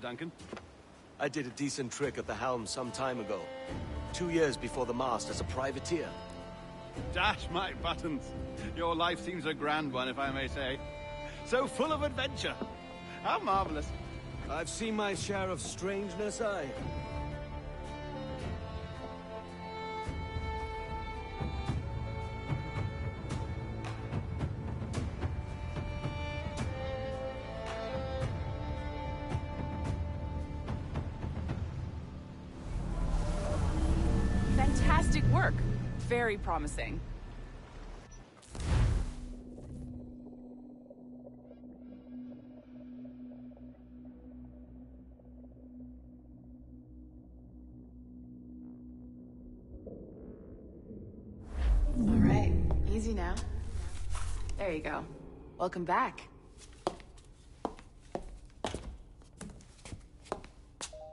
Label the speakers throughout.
Speaker 1: Duncan?
Speaker 2: I did a decent trick at the helm some time ago. 2 years before the mast as a privateer.
Speaker 1: Dash my buttons. Your life seems a grand one, if I may say. So full of adventure. How marvelous.
Speaker 2: I've seen my share of strangeness, aye.
Speaker 3: Fantastic work. Very promising. All right, easy now. There you go. Welcome back.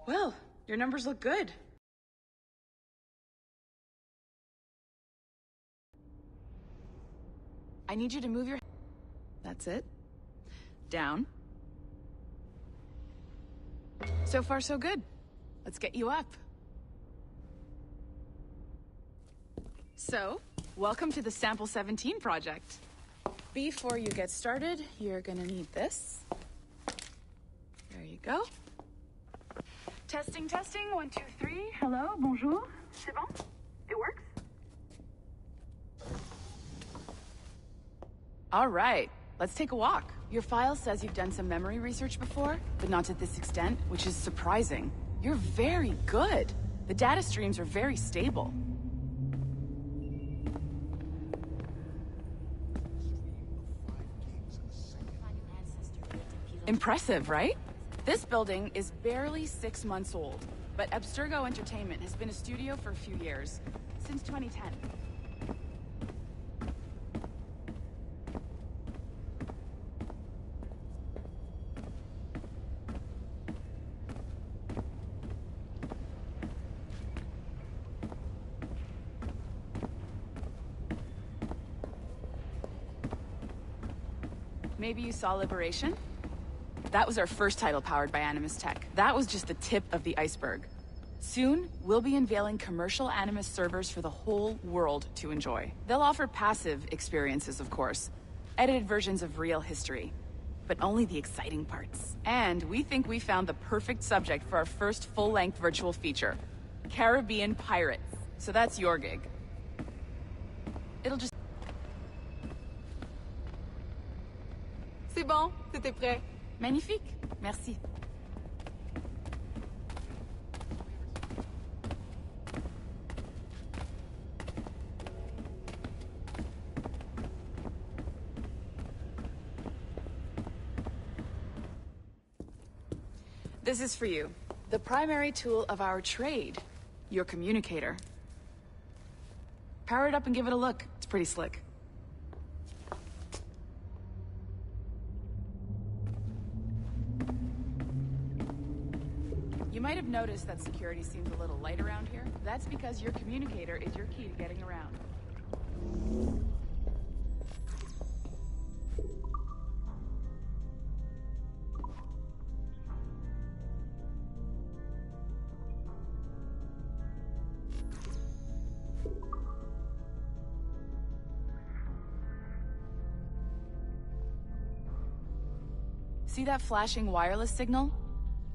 Speaker 3: Well, your numbers look good. I need you to move your... That's it. Down. So far, so good. Let's get you up. So, welcome to the Sample 17 project. Before you get started, you're gonna need this. There you go. Testing, testing, 1, 2, 3. Hello, bonjour. C'est bon? It works? All right, let's take a walk. Your file says you've done some memory research before, but not to this extent, which is surprising. You're very good. The data streams are very stable. Impressive, right? This building is barely 6 months old, but Abstergo Entertainment has been a studio for a few years, since 2010. Maybe you saw Liberation? That was our first title powered by Animus Tech. That was just the tip of the iceberg. Soon, we'll be unveiling commercial Animus servers for the whole world to enjoy. They'll offer passive experiences, of course. Edited versions of real history. But only the exciting parts. And we think we found the perfect subject for our first full-length virtual feature. Caribbean Pirates. So that's your gig. It'll just... C'est bon, c'était prêt. Magnifique, merci. This is for you. The primary tool of our trade. Your communicator. Power it up and give it a look. It's pretty slick. You might have noticed that security seems a little light around here. That's because your communicator is your key to getting around. See that flashing wireless signal?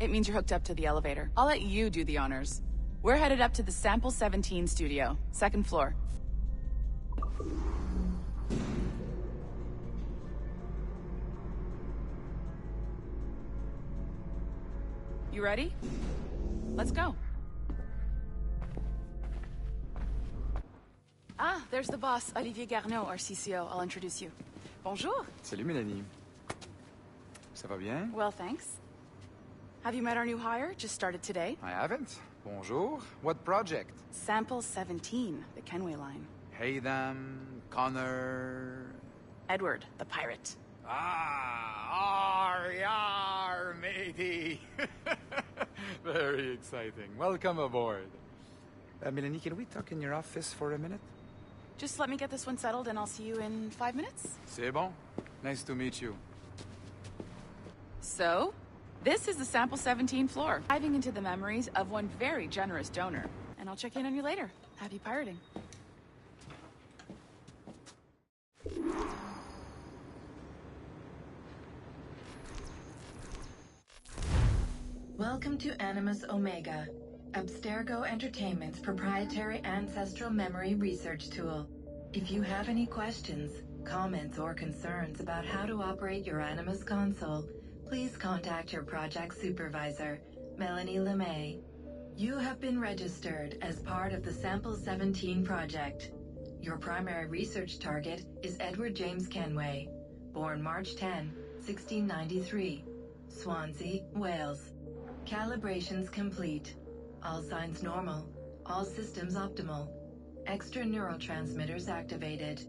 Speaker 3: It means you're hooked up to the elevator. I'll let you do the honors. We're headed up to the Sample 17 studio, 2nd floor. You ready? Let's go. Ah, there's the boss, Olivier Garneau, our CCO. I'll introduce you. Bonjour.
Speaker 4: Salut, Mélanie. Ça va bien?
Speaker 3: Well, thanks. Have you met our new hire? Just started today.
Speaker 4: I haven't. Bonjour. What project?
Speaker 3: Sample 17, the Kenway line.
Speaker 4: Haytham, Connor...
Speaker 3: Edward, the pirate.
Speaker 4: Ah, yar, matey. Very exciting. Welcome aboard. Mélanie, can we talk in your office for a minute?
Speaker 3: Just let me get this one settled and I'll see you in 5 minutes.
Speaker 4: C'est bon. Nice to meet you.
Speaker 3: So, This is the Sample 17 floor, diving into the memories of one very generous donor. And I'll check in on you later. Happy pirating.
Speaker 5: Welcome to Animus Omega, Abstergo Entertainment's proprietary ancestral memory research tool. If you have any questions, comments, or concerns about how to operate your Animus console, please contact your project supervisor, Melanie LeMay. You have been registered as part of the Sample 17 project. Your primary research target is Edward James Kenway, born March 10, 1693, Swansea, Wales. Calibrations complete. All signs normal. All systems optimal. Extra neurotransmitters activated.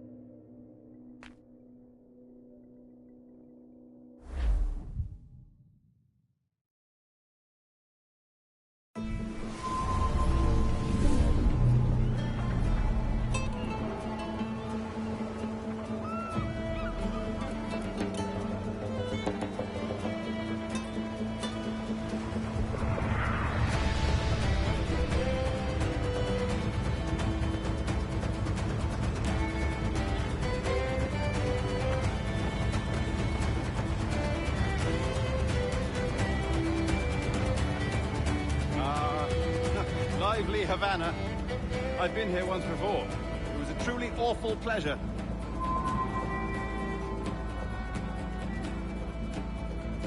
Speaker 1: Lively Havanna. I've been here once before. It was a truly awful pleasure.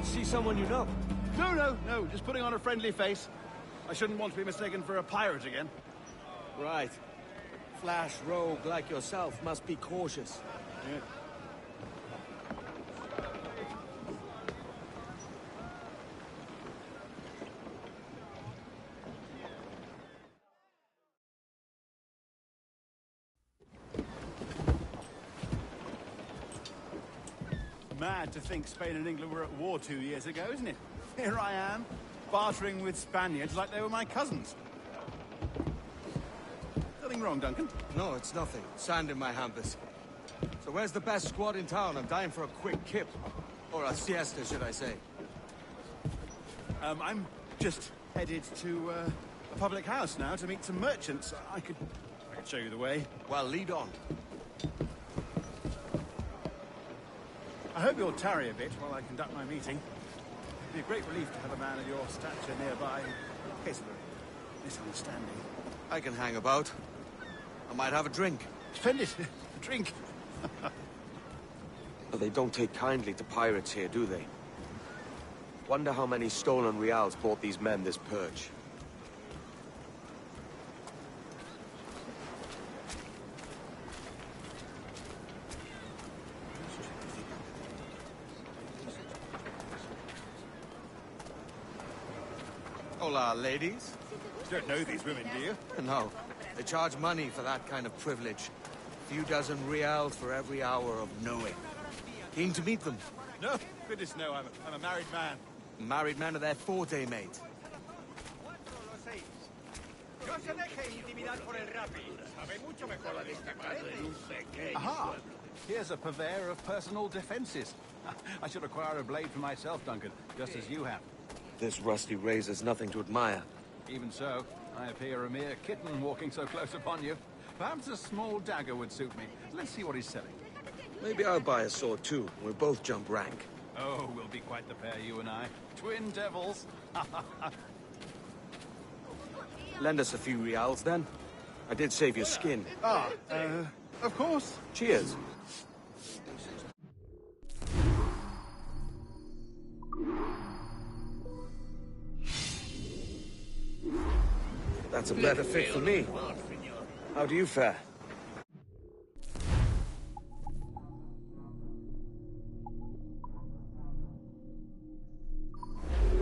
Speaker 2: See someone you know?
Speaker 1: No. Just putting on a friendly face. I shouldn't want to be mistaken for a pirate again.
Speaker 2: Right. Flash rogue like yourself must be cautious.
Speaker 1: Yeah. Mad to think Spain and England were at war 2 years ago, isn't it? Here I am, bartering with Spaniards like they were my cousins. Nothing wrong, Duncan?
Speaker 2: No, it's nothing. Sand in my hampers. So where's the best squad in town? I'm dying for a quick kip. Or a siesta, should I say.
Speaker 1: I'm just headed to a public house now to meet some merchants. I could show you the way.
Speaker 2: Well, lead on.
Speaker 1: I hope you'll tarry a bit while I conduct my meeting. It'd be a great relief to have a man of your stature nearby in case of a misunderstanding.
Speaker 2: I can hang about. I might have a drink.
Speaker 1: Splendid. A drink.
Speaker 2: But they don't take kindly to pirates here, do they? Wonder how many stolen reals bought these men this purge. Hola, ladies.
Speaker 1: You don't know these women, do you?
Speaker 2: No, they charge money for that kind of privilege. A few dozen reals for every hour of knowing. Keen to meet them.
Speaker 1: No, goodness no, I'm a married man.
Speaker 2: Married man of their forte, mate.
Speaker 1: Aha! Here's a purveyor of personal defenses. I should acquire a blade for myself, Duncan, just as you have.
Speaker 2: This rusty razor's nothing to admire.
Speaker 1: Even so, I appear a mere kitten walking so close upon you. Perhaps a small dagger would suit me. Let's see what he's selling.
Speaker 2: Maybe I'll buy a sword too. We'll both jump rank.
Speaker 1: Oh, we'll be quite the pair, you and I. Twin devils.
Speaker 2: Lend us a few reals, then. I did save your skin.
Speaker 1: Of course.
Speaker 2: Cheers. That's a better fit for me. How do you fare?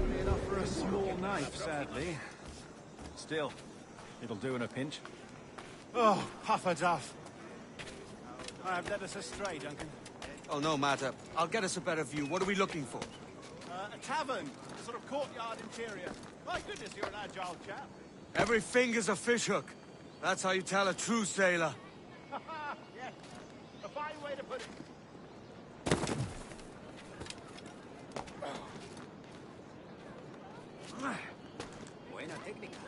Speaker 1: Only enough for a small knife, sadly. Still, it'll do in a pinch. Oh, puffer duff. I have led us astray, Duncan.
Speaker 2: Oh, no matter. I'll get us a better view. What are we looking for?
Speaker 1: A tavern, a sort of courtyard interior. My goodness, you're an agile chap.
Speaker 2: Every finger's a fishhook. That's how you tell a true sailor.
Speaker 1: Yes, a fine way to put it.
Speaker 6: Buena técnica.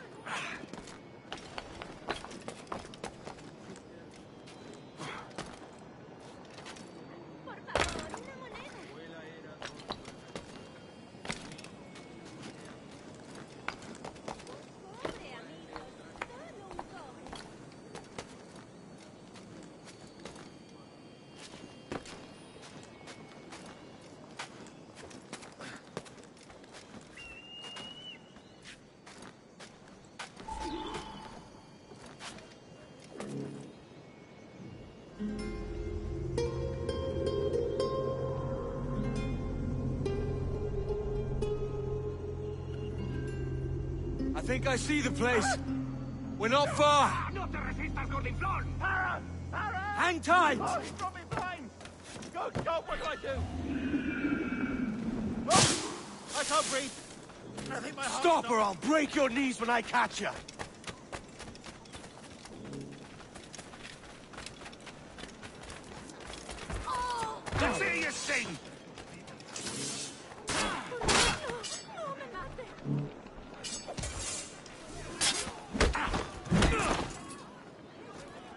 Speaker 2: I think I see the place. We're not far.
Speaker 7: ¡No te resistas, gordinflón!
Speaker 2: Hang tight!
Speaker 1: Oh, he's got me blind! Go, go, what do I do? Oh, I can't breathe. I think my heart's
Speaker 2: Stop or I'll break your knees when I catch you.
Speaker 7: ¡Let's see you sing!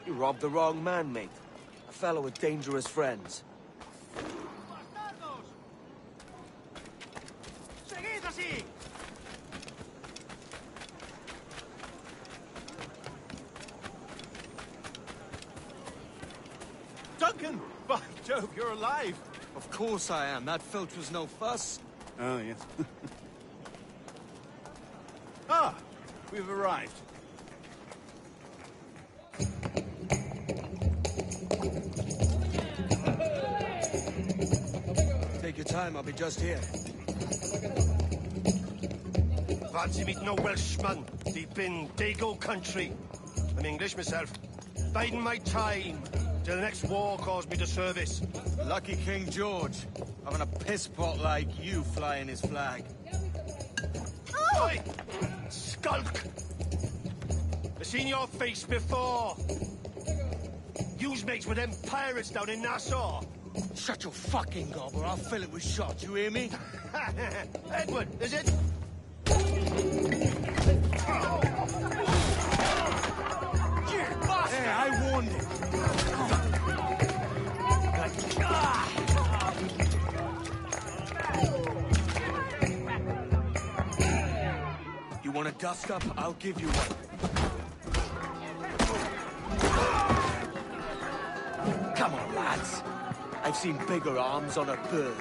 Speaker 2: You robbed the wrong man, mate. A fellow with dangerous friends.
Speaker 1: Seguid así! Duncan! By Jove, you're alive!
Speaker 2: Of course I am. That filch was no fuss.
Speaker 1: Oh, yes. Ah! We've arrived.
Speaker 2: Take your time, I'll be just here.
Speaker 7: Fancy meeting no Welshman deep in Dago country. I'm English myself. Biding my time till the next war calls me to service.
Speaker 2: Lucky King George, having a piss pot like you flying his flag.
Speaker 7: Oi! Skulk! I've seen your face before. You's mates with them pirates down in Nassau.
Speaker 2: Shut your fucking gob or I'll fill it with shot, you hear me?
Speaker 7: Edward, is it? You bastard!
Speaker 2: Hey, I warned him. You want a dust-up? I'll give you one. Come on, lads. I've seen bigger arms on a bird.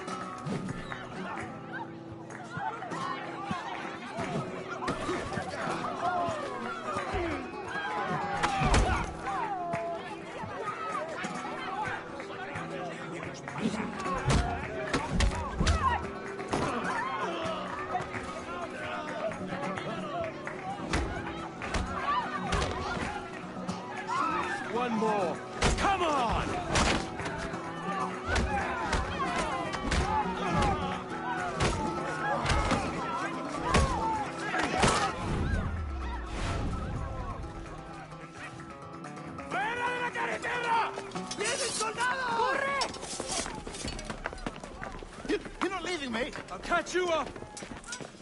Speaker 2: One more. Come on!
Speaker 1: You're not leaving me!
Speaker 2: I'll catch you up!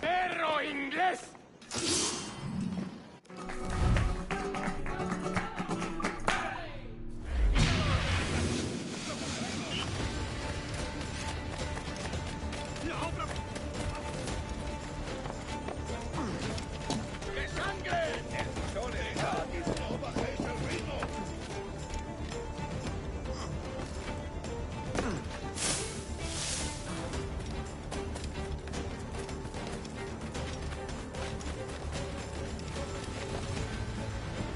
Speaker 7: Perro inglés! ¡Que sangre! ¡Soledad! ¡No bajéis el ritmo!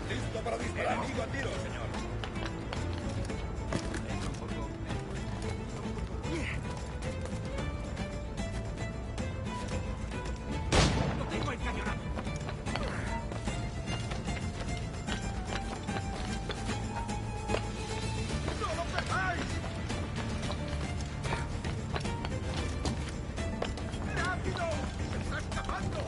Speaker 7: Listo para disparar. Amigo a tiro, señor. ¡No tengo el cañonazo! ¡No lo pegáis! ¡Rápido! ¡Se está escapando!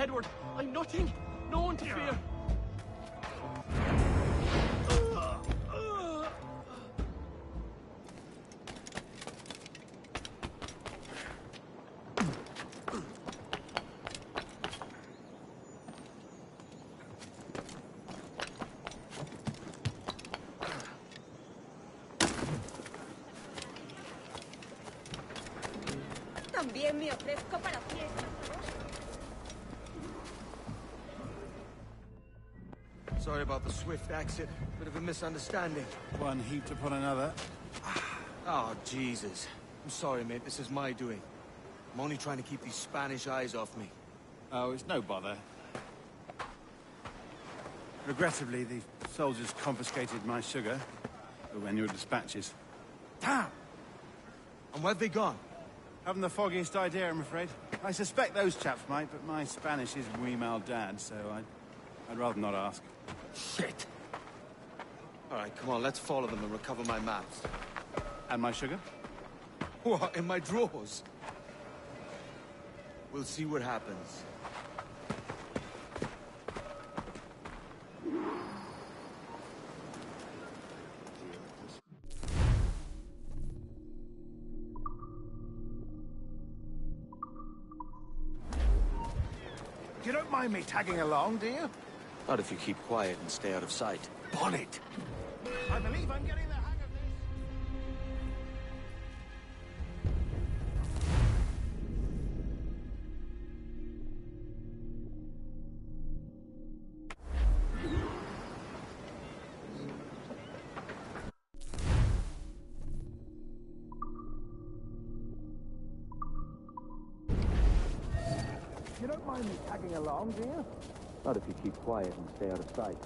Speaker 6: Edward, I'm nothing. No one to fear.
Speaker 8: También me ofrezco para fiestas.
Speaker 2: Sorry about the swift exit. Bit of a misunderstanding.
Speaker 1: One heaped upon another.
Speaker 2: Oh, Jesus. I'm sorry, mate. This is my doing. I'm only trying to keep these Spanish eyes off me.
Speaker 1: Oh, it's no bother. Regrettably, the soldiers confiscated my sugar for annual dispatches. Damn!
Speaker 2: And where've they gone?
Speaker 1: Haven't the foggiest idea, I'm afraid. I suspect those chaps might, but my Spanish is muy mal dad, so I'd rather not ask.
Speaker 2: Shit! All right, come on, let's follow them and recover my maps.
Speaker 1: And my sugar?
Speaker 2: What, in my drawers? We'll see what happens.
Speaker 1: You don't mind me tagging along, do you?
Speaker 2: Not if you keep quiet and stay out of sight.
Speaker 1: Bonnet! I believe I'm getting the hang of this. You don't mind me tagging along, do you?
Speaker 2: Not if you keep quiet and stay out of sight.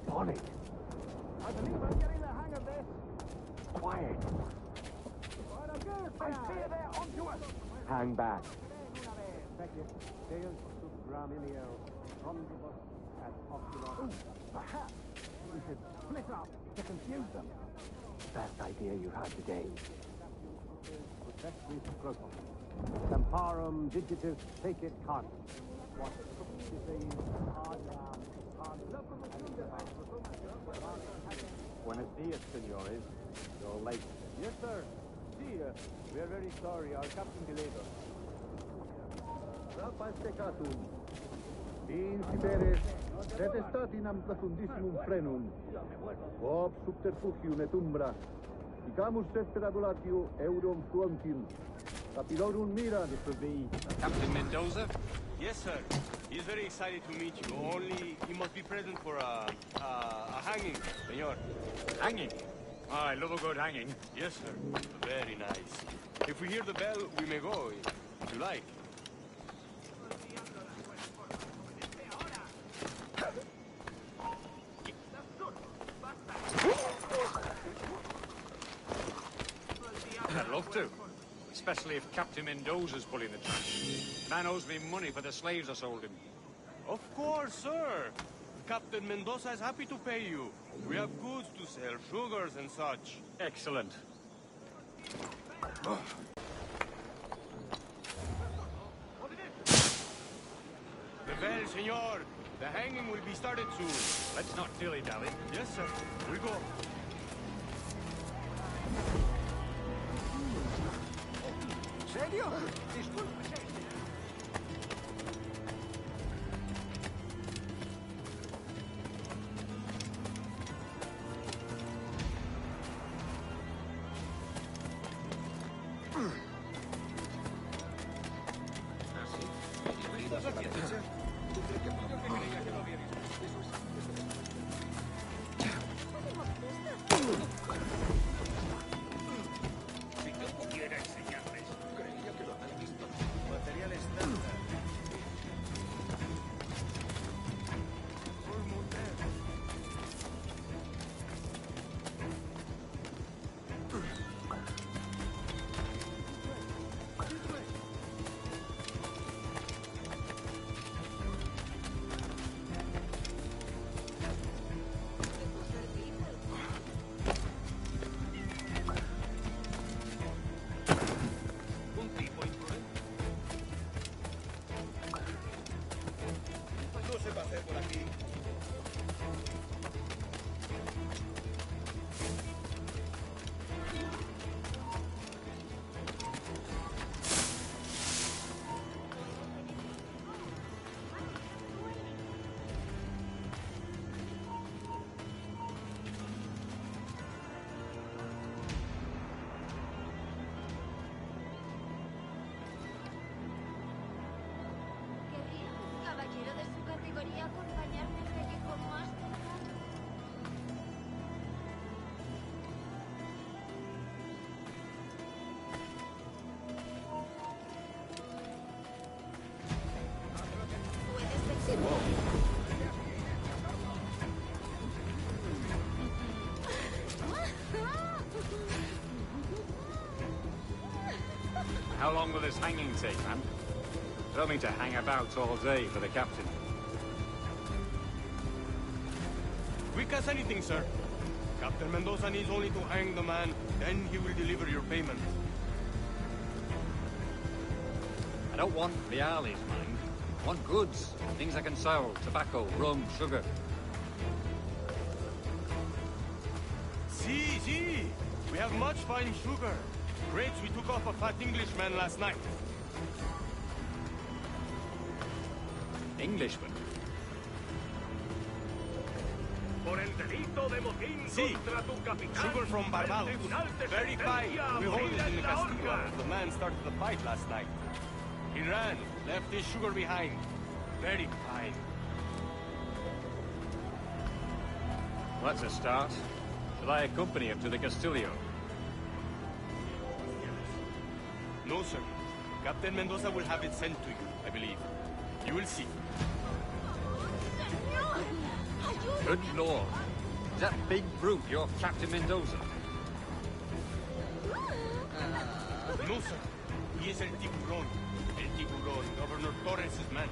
Speaker 1: Bonnet! I believe I'm getting the hang of this. Quiet. I fear they're onto us.
Speaker 2: Hang back.
Speaker 1: Ooh, perhaps we should split up to confuse them.
Speaker 2: Best idea you've had today.
Speaker 9: Temparum digitis fecit can. Buenos dias, senores. You're late. Yes, sir. See, we're very sorry. Our captain delayed us. Rapastecatum. Inciperes, detestatinam profundissimum frenum. Ob subterfugium et umbra. Icamus esperadulatio eurum fluentim. Capilorum mira, Mr. V.
Speaker 6: Captain Mendoza?
Speaker 10: Yes, sir. He's very excited to meet you. Only he must be present for a hanging, senor.
Speaker 6: Hanging? Oh, I love a good hanging.
Speaker 10: Yes, sir. Very nice. If we hear the bell, we may go, if you like.
Speaker 6: I'd love to. Especially if Captain Mendoza's pulling the tracks. Man owes me money for the slaves I sold him.
Speaker 10: Of course, sir. Captain Mendoza is happy to pay you. We have goods to sell, sugars and such.
Speaker 6: Excellent.
Speaker 10: The bell, senor. The hanging will be started soon.
Speaker 6: Let's not dilly-dally.
Speaker 10: Yes, sir. We go.
Speaker 1: ¿Serio? Disculpe.
Speaker 6: How long will this hanging take, man? Tell me to hang about all day for the captain.
Speaker 10: Quick as anything, sir. Captain Mendoza needs only to hang the man, then he will deliver your payment.
Speaker 6: I don't want reales, mind. I want goods. Things I can sell. Tobacco, rum, sugar.
Speaker 10: See. We have much fine sugar. Grapes we took off a fat Englishman last night.
Speaker 6: Englishman?
Speaker 10: See, sugar from Barbados. Very fine. We hold it in the Castillo. The man started the fight last night. He ran, left his sugar behind. Very fine.
Speaker 6: Well, that's a start. Shall I accompany him to the Castillo?
Speaker 10: No, sir. Captain Mendoza will have it sent to you, I believe. You will see.
Speaker 6: Good Lord. Is that big brute your Captain Mendoza?
Speaker 10: No, sir. He is El Tiburón. El Tiburón, Governor Torres' man.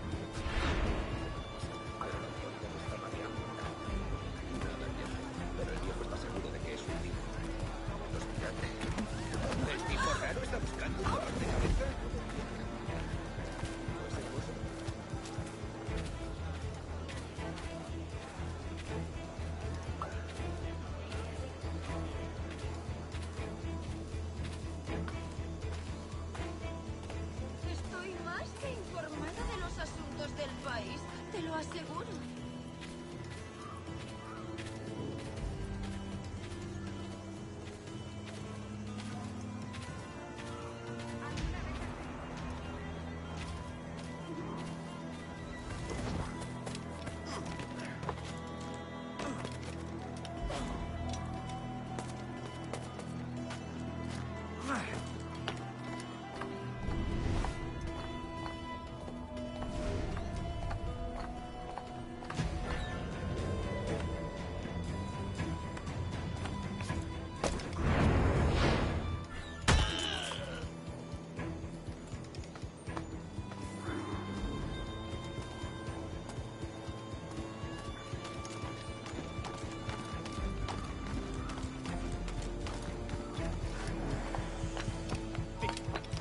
Speaker 8: Estoy más que informada de los asuntos del país, te lo aseguro.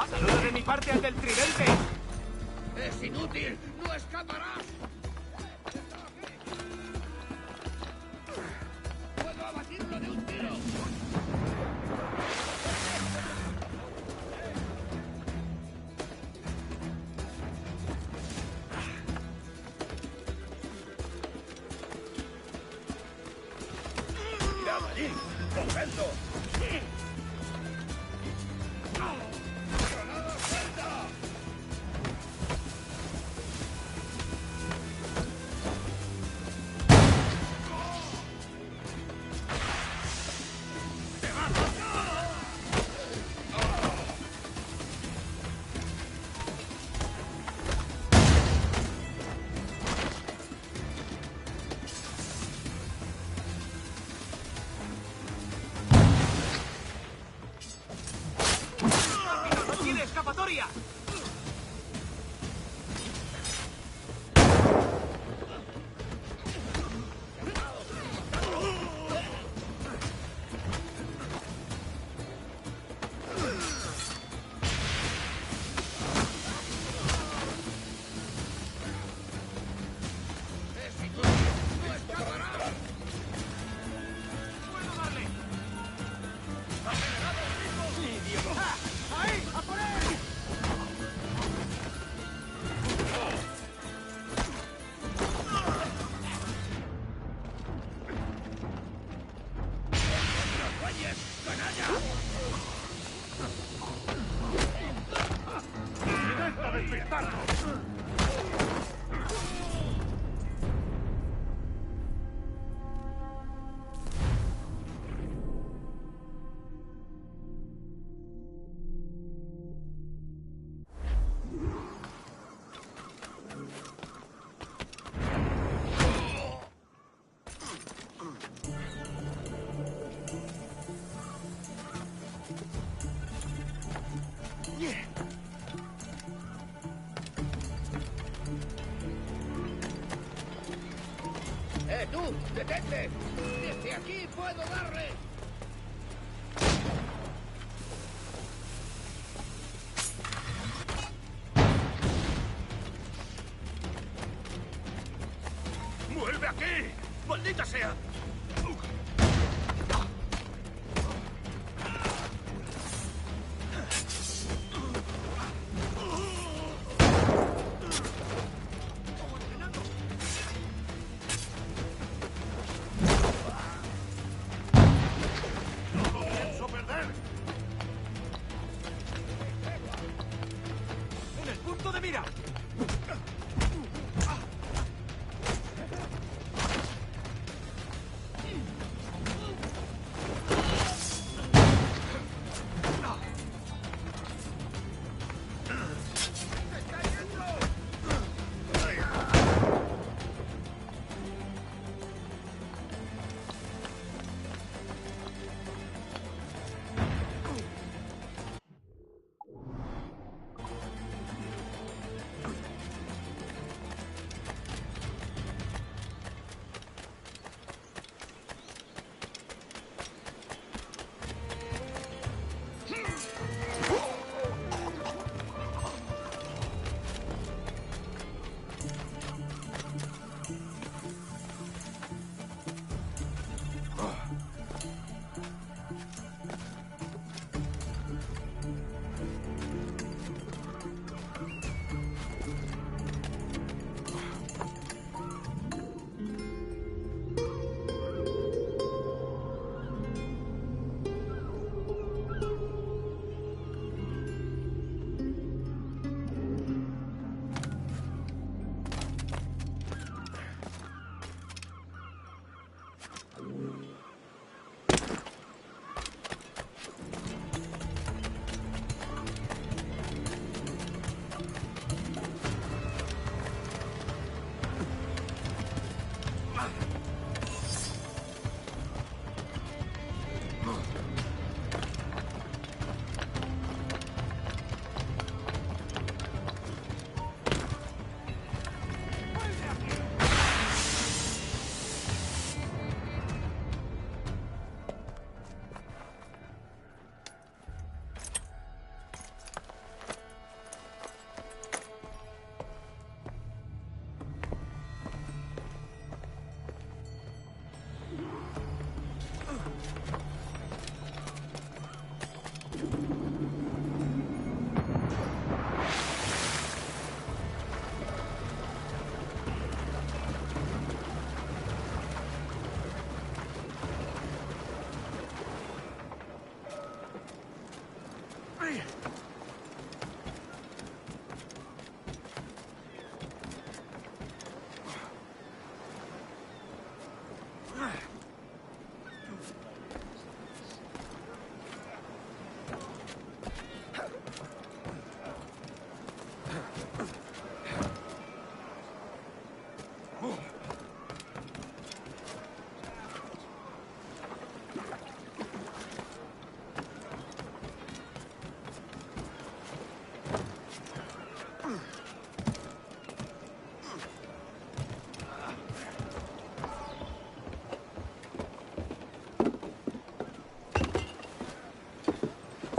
Speaker 10: ¡Saludos de mi parte al del tridente!
Speaker 2: ¡Es inútil! ¡No escaparás! ¡Puedo abatirlo de un tiro! ¡Mirad allí! ¡Cogedlo!
Speaker 11: tú! ¡Detente! ¡Desde aquí puedo darle!
Speaker 7: ¡Vuelve aquí! ¡Maldita sea!
Speaker 4: ¡En el punto de mira!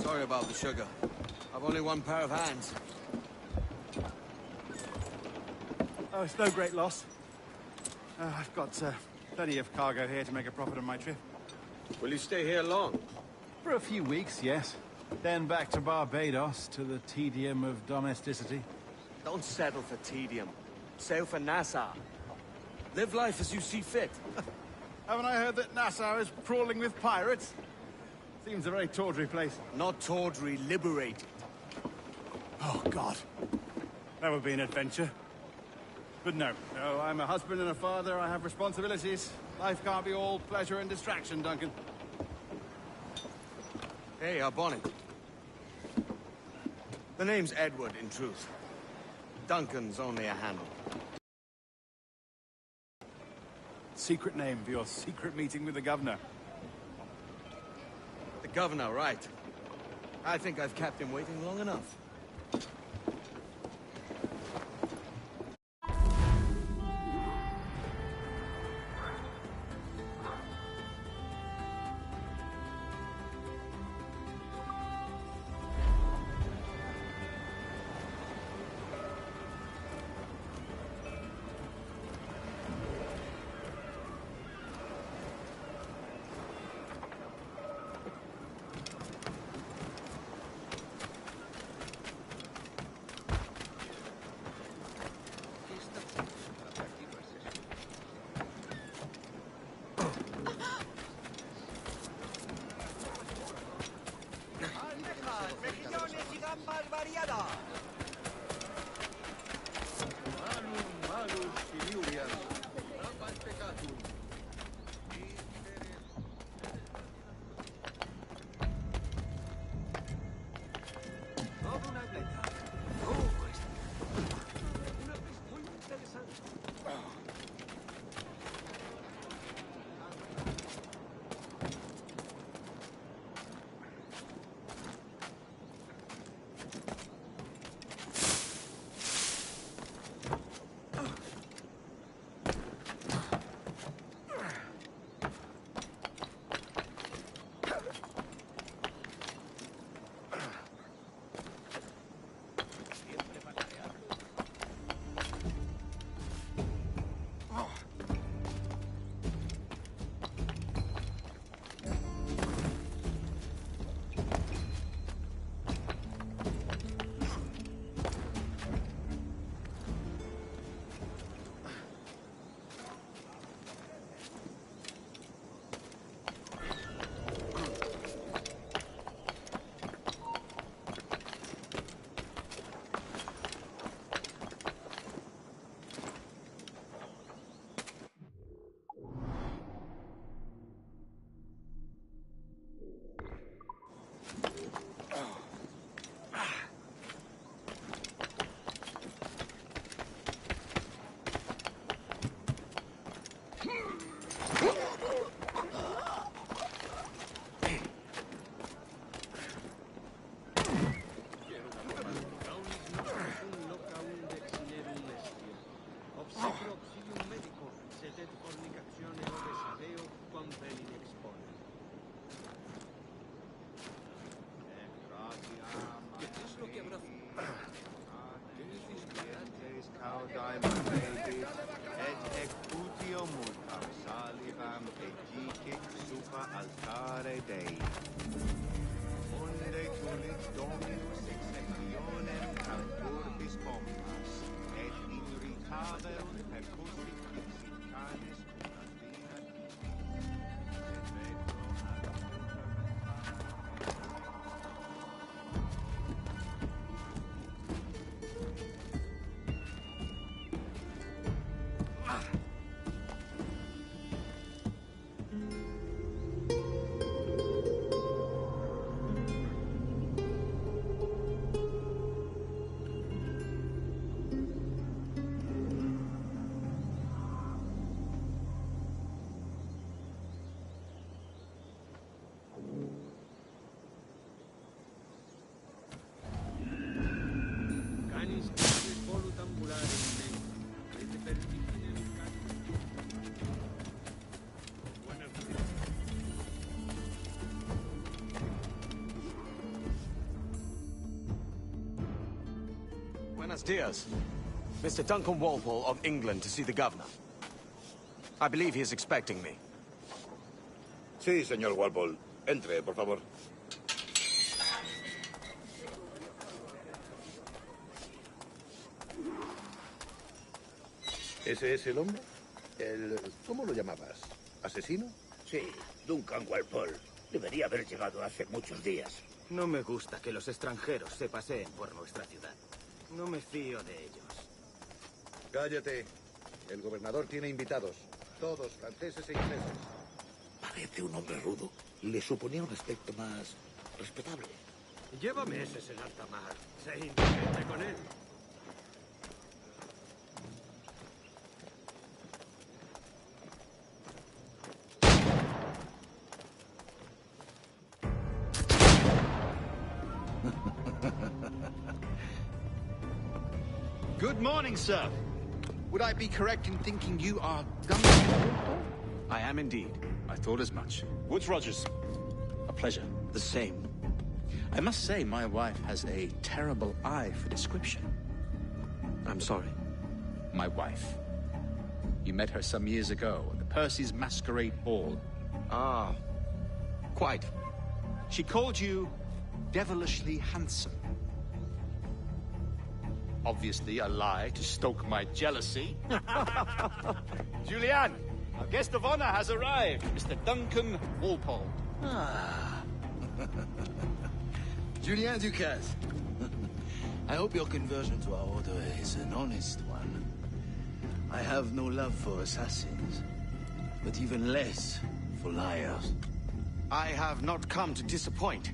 Speaker 2: Sorry about the sugar. I've only one pair of hands.
Speaker 1: Oh, it's no great loss. I've got plenty of cargo here to make a profit on my trip.
Speaker 10: Will you stay here long?
Speaker 1: For a few weeks, yes. Then back to Barbados, to the tedium of domesticity.
Speaker 2: Don't settle for tedium. Sail for Nassau. Live life as you see fit.
Speaker 1: Haven't I heard that Nassau is crawling with pirates? Seems a very tawdry place.
Speaker 2: Not tawdry, liberated.
Speaker 1: Oh, God. That would be an adventure. But no, I'm a husband and a father. I have responsibilities. Life can't be all pleasure and distraction, Duncan.
Speaker 2: Hey, our bonnet. The name's Edward, in truth. Duncan's only a handle.
Speaker 1: Secret name for your secret meeting with the governor.
Speaker 2: The governor, right. I think I've kept him waiting long enough. fa altare Dei. Onde tulit Dominus exceptionem calcurbis pompas, et in ritavel percussit ipsit canis cum et vetro
Speaker 10: Canis quis volut ambulare in mente, et per diffinem
Speaker 2: Buenos dias. Mr. Duncan Walpole of England to see the governor. I believe he is expecting me.
Speaker 12: Sí, señor Walpole. Entre, por favor. ¿Ese es el hombre? ¿Cómo lo llamabas? ¿Asesino?
Speaker 11: Sí, Duncan Walpole. Debería haber llegado hace muchos días.
Speaker 13: No me gusta que los extranjeros se paseen por nuestra ciudad. No me fío de ellos.
Speaker 12: Cállate. El gobernador tiene invitados. Todos franceses e ingleses.
Speaker 11: Parece un hombre rudo. Le suponía un aspecto más respetable.
Speaker 10: Lleva meses en alta mar. Sé indulgente con él.
Speaker 14: Good morning, sir. Would I be correct in thinking you are Gammer?
Speaker 2: I am indeed.
Speaker 15: I thought as much. Woods Rogers. A pleasure.
Speaker 14: The same.
Speaker 15: I must say, my wife has a terrible eye for description.
Speaker 14: I'm sorry.
Speaker 15: My wife. You met her some years ago at the Percy's Masquerade Ball.
Speaker 14: Ah, quite. She called you devilishly handsome.
Speaker 15: Obviously a lie to stoke my jealousy.
Speaker 10: Julian, our guest of honor has arrived, Mr. Duncan Walpole.
Speaker 14: Ah. Julien Ducasse. I hope your conversion to our order is an honest one. I have no love for assassins, but even less for liars.
Speaker 2: I have not come to disappoint.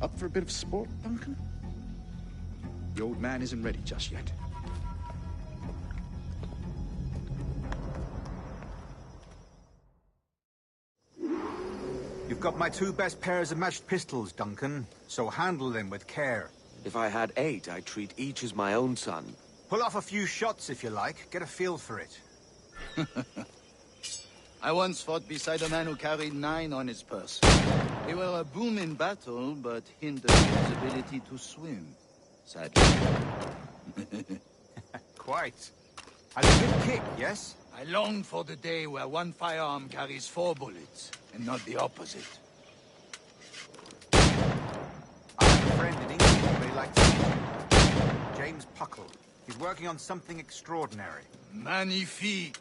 Speaker 15: Up for a bit of sport, Duncan? The old man isn't ready just yet.
Speaker 4: You've got my 2 best pairs of matched pistols, Duncan, so handle them with care.
Speaker 16: If I had 8, I'd treat each as my own son.
Speaker 4: Pull off a few shots if you like, get a feel for it.
Speaker 14: I once fought beside a man who carried 9 on his purse. They were a boom in battle, but hindered his ability to swim. Sadly.
Speaker 4: Quite. Had a good kick, yes?
Speaker 14: I long for the day where one firearm carries 4 bullets, and not the opposite.
Speaker 4: I have a friend in England who may like to meet you. James Puckle. He's working on something extraordinary.
Speaker 14: Magnifique.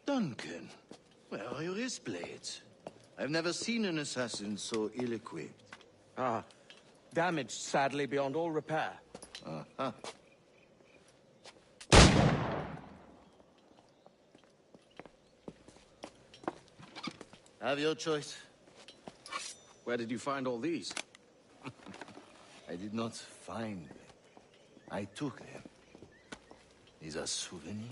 Speaker 14: Duncan, where are your wrist blades? I've never seen an assassin so ill-equipped.
Speaker 2: Ah, damaged, sadly, beyond all repair.
Speaker 14: Uh-huh. Have your choice.
Speaker 2: Where did you find all these?
Speaker 14: I did not find them. I took them. These are souvenirs.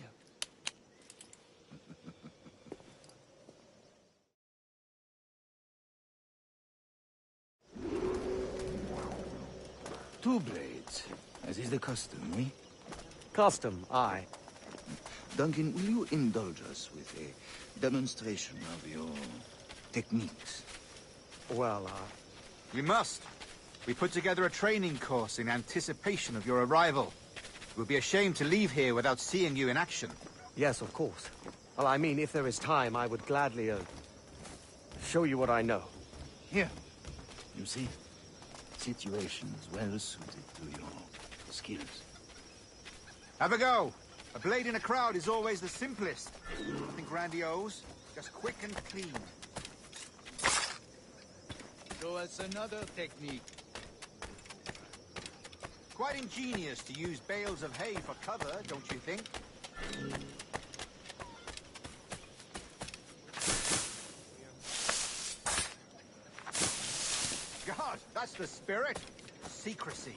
Speaker 14: Two blades, as is the custom, oui?
Speaker 2: Custom, aye.
Speaker 14: Duncan, will you indulge us with a demonstration of your techniques?
Speaker 2: Well,
Speaker 15: We must. We put together a training course in anticipation of your arrival. It would be a shame to leave here without seeing you in action.
Speaker 2: yes, of course. Well, I mean, if there is time, I would gladly, show you what I know.
Speaker 14: Here. You see? Situations well suited to your skills.
Speaker 15: Have a go. A blade in a crowd is always the simplest. Nothing grandiose, just quick and clean.
Speaker 14: Show us another technique.
Speaker 15: Quite ingenious to use bales of hay for cover, don't you think? God, that's the spirit. Secrecy.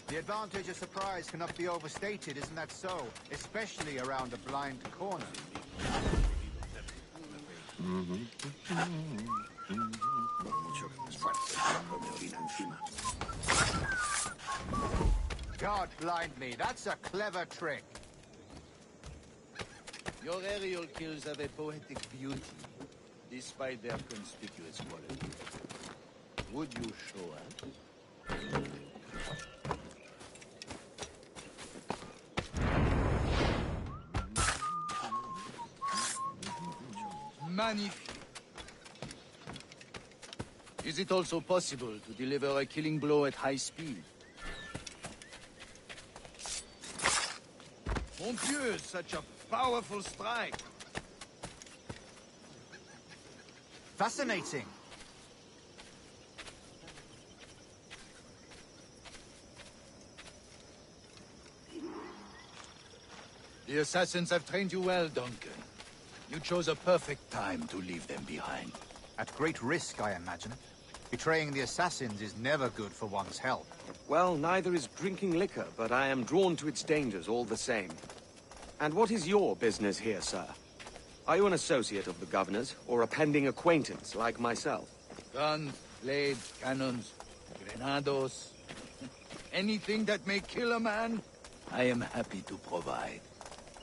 Speaker 15: The advantage of surprise cannot be overstated, isn't that so? Especially around a blind corner. God blind me, that's a clever trick.
Speaker 14: Your aerial kills have a poetic beauty, despite their conspicuous quality. Would you show us? Magnifique. Is it also possible to deliver a killing blow at high speed? Mon Dieu, such a powerful strike.
Speaker 15: Fascinating.
Speaker 14: The assassins have trained you well, Duncan. You chose a perfect time to leave them behind.
Speaker 15: At great risk, I imagine. Betraying the assassins is never good for one's health.
Speaker 16: Well, neither is drinking liquor, but I am drawn to its dangers all the same. And what is your business here, sir? Are you an associate of the governor's, or a pending acquaintance like myself?
Speaker 14: Guns, blades, cannons, grenados. Anything that may kill a man, I am happy to provide.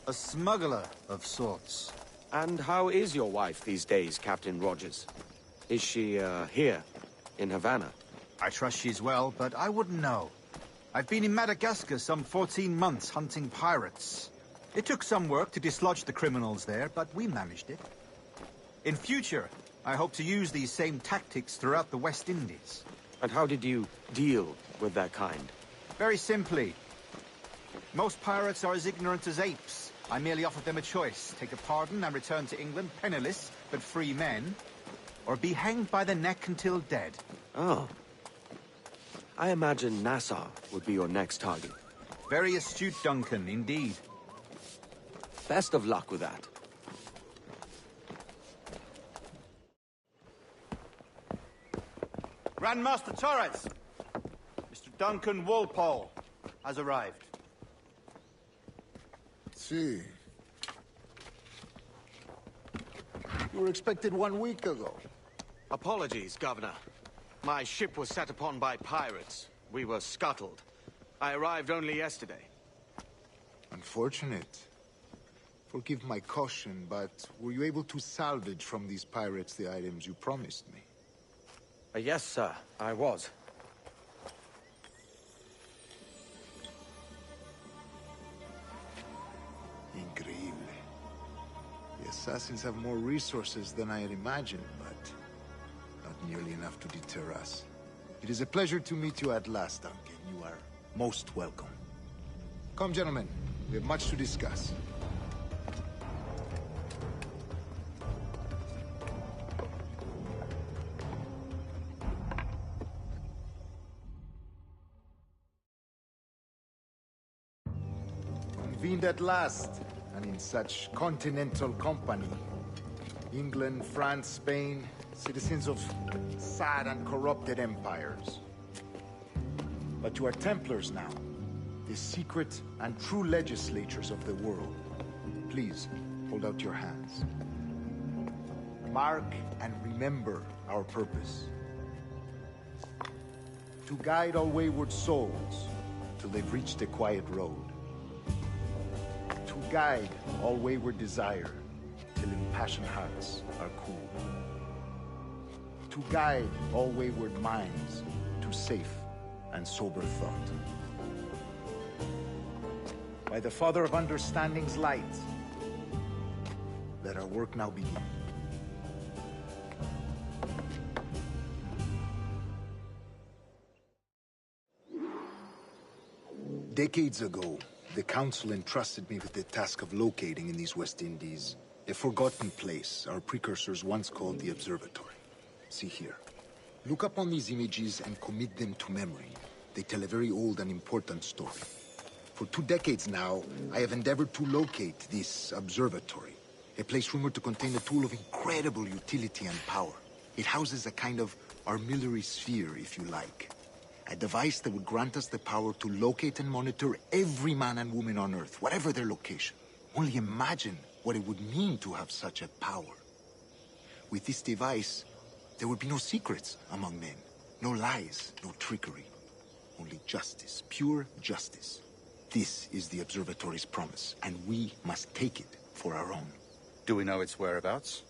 Speaker 15: A smuggler of sorts.
Speaker 16: And how is your wife these days, Captain Rogers? Is she, here, in Havanna?
Speaker 15: I trust she's well, but I wouldn't know. I've been in Madagascar some 14 months hunting pirates. It took some work to dislodge the criminals there, but we managed it. In future, I hope to use these same tactics throughout the West Indies.
Speaker 16: And how did you deal with that kind?
Speaker 15: Very simply. Most pirates are as ignorant as apes. I merely offered them a choice. Take a pardon and return to England penniless, but free men. Or be hanged by the neck until dead.
Speaker 16: Oh. I imagine Nassau would be your next target.
Speaker 15: Very astute, Duncan, indeed.
Speaker 16: Best of luck with that.
Speaker 1: Grandmaster Torres! Mr. Duncan Walpole has arrived.
Speaker 12: See. You were expected 1 week ago.
Speaker 16: Apologies, Governor. My ship was set upon by pirates. We were scuttled. I arrived only yesterday.
Speaker 12: Unfortunate. Forgive my caution, but were you able to salvage from these pirates the items you promised me?
Speaker 16: Yes, sir, I was.
Speaker 12: Increíble. The assassins have more resources than I had imagined, but not nearly enough to deter us. It is a pleasure to meet you at last, Duncan. You are most welcome. Come, gentlemen. We have much to discuss. Convened at last, and in such continental company. England, France, Spain, citizens of sad and corrupted empires. But you are Templars now, the secret and true legislators of the world. Please, hold out your hands. Mark and remember our purpose. To guide all wayward souls till they've reached the quiet road. guide all wayward desire till impassioned hearts are cool. To guide all wayward minds to safe and sober thought. By the Father of Understanding's light, let our work now begin. Decades ago, the Council entrusted me with the task of locating in these West Indies a forgotten place our precursors once called the Observatory. See here. Look upon these images and commit them to memory. They tell a very old and important story. For 2 decades now, I have endeavored to locate this observatory, a place rumored to contain a tool of incredible utility and power. It houses a kind of armillary sphere, if you like. A device that would grant us the power to locate and monitor every man and woman on Earth, whatever their location. Only imagine what it would mean to have such a power. With this device, there would be no secrets among men, no lies, no trickery. Only justice, pure justice. This is the Observatory's promise, and we must take it for our own.
Speaker 15: Do we know its whereabouts?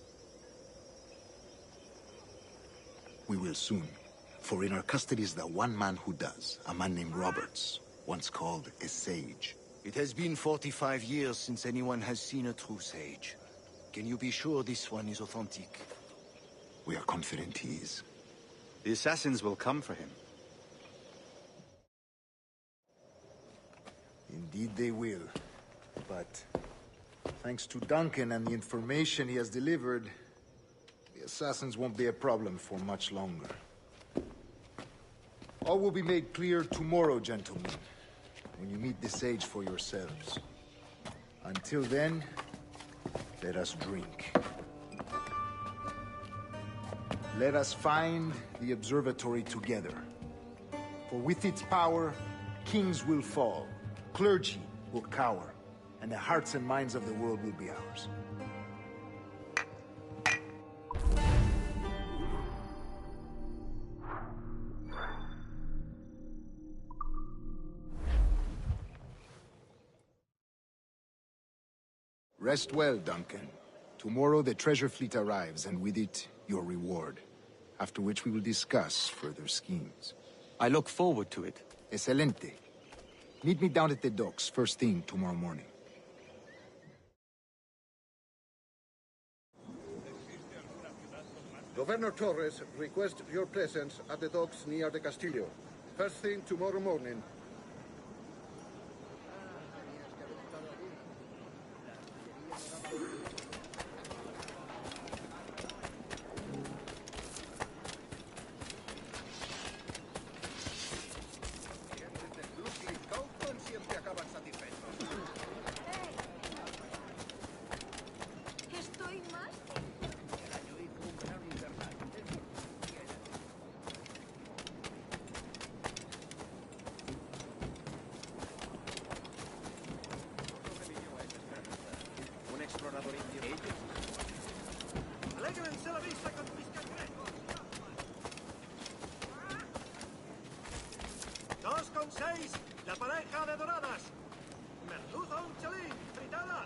Speaker 12: We will soon. For in our custody is the one man who does, a man named Roberts, once called a sage.
Speaker 14: It has been 45 years since anyone has seen a true sage. Can you be sure this one is authentic?
Speaker 12: We are confident he is.
Speaker 15: The assassins will come for him.
Speaker 12: Indeed they will. But thanks to Duncan and the information he has delivered, the assassins won't be a problem for much longer. All will be made clear tomorrow, gentlemen, when you meet the sage for yourselves. Until then, let us drink. Let us find the observatory together. For with its power, kings will fall, clergy will cower, and the hearts and minds of the world will be ours. Rest well, Duncan. Tomorrow the treasure fleet arrives, and with it, your reward. After which we will discuss further schemes.
Speaker 16: I look forward to it.
Speaker 12: Excelente. Meet me down at the docks first thing tomorrow morning.
Speaker 17: Governor Torres requests your presence at the docks near the Castillo. First thing tomorrow morning.
Speaker 7: Alégrense la vista con mis cangrejos. 2,6, la pareja de doradas. Merluza un chalín, fritada,